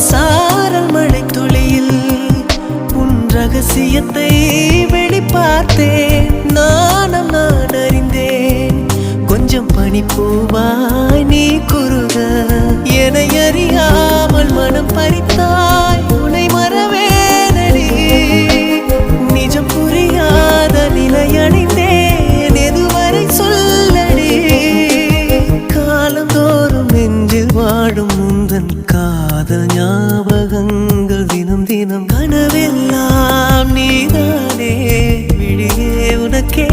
சாரல் மழை துளியில் உன் ரகசியத்தை வெளிப்பார்த்தேன். நானும் நான் அறிந்தேன். கொஞ்சம் பனிப்பூவாய் நீ குறுக என்னை அறியாமல் மனம் பறித்தாய். உன்னை மறவேனடி நிஜம் புரியாத நிலையடைந்தேன். எதுவரை சொல்லடி காலந்தோறும் நெஞ்சில் வாடும் முந்தன் காதல் ஞாபகங்கள் தினம் தினம் கனவெல்லாம் நீதானே விழியே உனக்கே